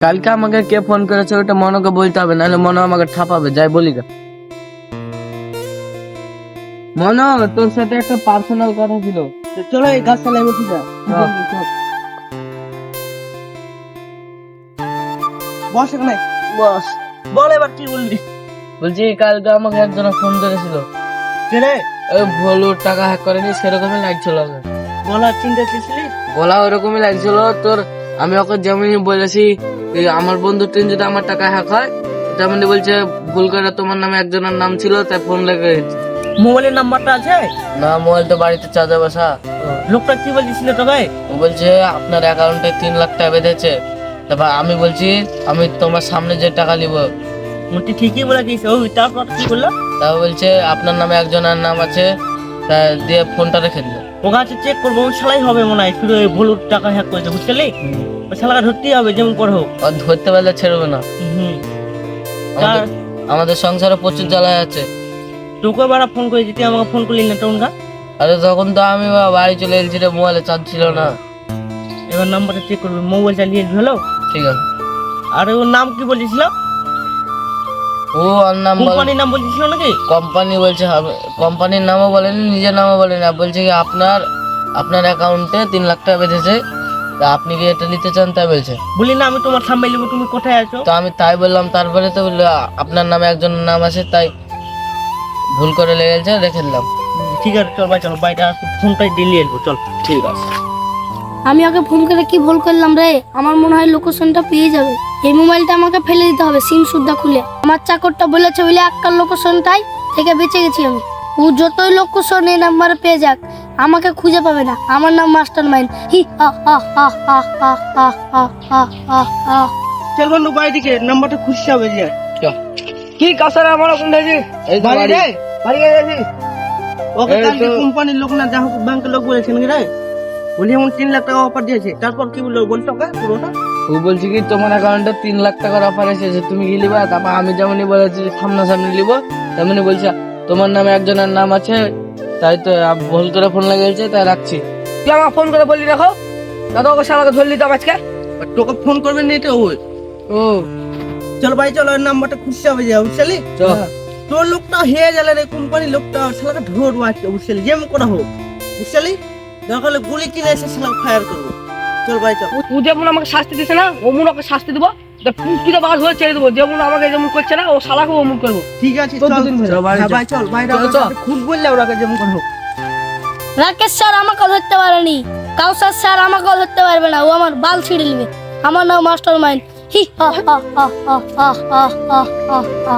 কালকে আমাকে কে ফোন করেছে ওটা মনোকে বলতে হবে, নাহলে মনো আমাকে ঠাপাবে। যাই বলি গা। মনো, তোর সাথে একটা পার্সোনাল কথা ছিল। চলো এই গাছ তলায় বসে যা। বস এখানে বস। বল এবার কি বলবি? বলছি কালকে আমাকে একজন ফোন করেছিল। কে রে? ওই ভলুর টাকা হ্যাক করেনি, সেরকমই লাগছিল আমাকে। বলার চিন্তা ছিলি? গলা ওরকমই লাগছিল তোর। আমি ওকে যেমনি বলেছি এই আমার বন্ধু টিন যদি আমার টাকা হ্যাক হয়, তেমনি বলছে ভুল করে তোমার নামে একজনের নাম ছিল তাই ফোন লেগে গেছে। মোবাইলের নাম্বারটা আছে? না, মোবাইল তো বাড়িতে চার্জে বসা। লোকটা কি বলছিল তোকে? ও বলছে আপনার অ্যাকাউন্টে 3 লাখ টাকা বেঁধেছে। তারপর আমি বলছি আমি তোমার সামনে যে টাকা নিব। তুই ঠিকই বলেছিস। ওই তারপর কি করলো? তাও বলছে আপনার নামে একজনের নাম আছে, তা দিয়ে ফোনটা রেখে দিল। ও কাছে চেক করবো, ওই শালাই হবে মনে হয়। শুধু ভুলুর টাকা হ্যাক করেছে, বুঝলি? ওই শালাকে ধরতেই হবে যেমন করে হোক। আর ধরতে পারলে ছেড়বে না। হুম। আমাদের সংসারে প্রচুর জ্বালা আছে। তোকে বারা ফোন করেছি, তুই আমাকে ফোন করলি না তখনটা? আরে তখন তো আমি বাড়ি চলে এসেছি রে, মোবাইলে চার্জ ছিল না। এবার নাম্বারটা চেক করবি, মোবাইল চালিয়ে ভালো। ঠিক আছে। আর ওর নাম কি বলেছিল? ও ওর নাম কোম্পানির নাম বলেছিল নাকি? কোম্পানি বলছে হবে, কোম্পানির নামও বলেনি, নিজের নামও বলেনি। আর বলছে কি আপনার অ্যাকাউন্টে 3 লাখ টাকা বেঁধেছে, তা আপনি কি এটা নিতে চান তাই বলছে। বলি না আমি তোমার সামনে নেবো, তুমি কোথায় আছো? তো আমি তাই বললাম, তারপরে তো বললো আপনার নামে একজনের নাম আছে, তাই ভুল করে লেগেছে, রেখে দিলাম। ঠিক আছে চল ভাই, চলো বাইরে ফোনটাই ডিলিয়ে আসবো, চল। ঠিক আছে। আমি ওকে ফোন করে কি ভুল করলাম রে? আমার মনে হয় লোকেশনটা পেয়ে যাবে। এই মোবাইলটা আমাকে ফেলে দিতে হবে, সিম সুদ্ধা খুলে। আমার চাকরটা বলেছে বলে একটা লোকেশনটাই থেকে বেঁচে গেছি আমি। ও যতই লোকেশন এই নাম্বারে পেয়ে যাক, আমাকে খুঁজে পাবে না। আমার নাম মাস্টার মাইন্ড। হি হা হা হা হা হা হা হা হা হা হা। চল বন্ধু বাড়ি দিকে, নাম্বারটা খুঁজতে হবে যে। কি কাছারে আমার কোন দাজি? এই তো বাড়ি বাড়ি। রে, বাড়ি গিয়ে যাচ্ছিস? ওকে এই কালকে তো। কোম্পানির লোক না, যা হোক ব্যাংকের লোক বলেছে নাকি রে? বলি এমন 3 লাখ টাকা অফার দিয়েছে। তারপর কি বললো বলতো ওকে পুরোটা? ও বলছে কি তোমার অ্যাকাউন্টে 3 লাখ টাকার অফার এসেছে, তুমি কি লিবা? তারপর আমি যেমনই বলেছি সামনাসামনি লিব, তেমনি বলছে তোমার নামে একজনের নাম আছে, তাই তো ভুল করে ফোন লাগিয়েছে, তাই রাখছি। তুই আমাকে ফোন করে বললি রাখো, দাদা ওকে শালাকে ধরলি তো আজকে। তোকে ফোন করবেন না এটা ওই। ও চল ভাই চলো, ওর নাম্বারটা খুঁজতে হবে যে, বুঝলি? চল। তোর লোকটা হেয়ে গেলে রে, কোম্পানির লোকটা শালাকে ধরবো আজকে, বুঝলি? যেমন করা হোক, বুঝলি? দরকার হলে গুলি কিনে এসে শালাকে ফায়ার করবো। চল ভাই চল। ও যেমন আমাকে শাস্তি দিছে না, অমন ওকে শাস্তি দেবো। পুষ্টিটা বাস হয়ে ছেড়ে দেবো। যেমন আমাকে যেমন করছে না, ও শালাকে অমন করবো। ঠিক আছে চল, চল। চল, চল, বাড়ি হ্যাঁ চল। ভাই চল, বাইরে চল, চল। খুব বললে ওরাকে যেমন করে হোক। রাকেশ স্যার আমাকে ধরতে পারেনি, কাউসার স্যার আমাকে ধরতে পারবে না। ও আমার বাল ছিঁড়ে নেবে। আমার নাম মাস্টার মাইন্ড। হি হা হা হা হা হা হা হা হা।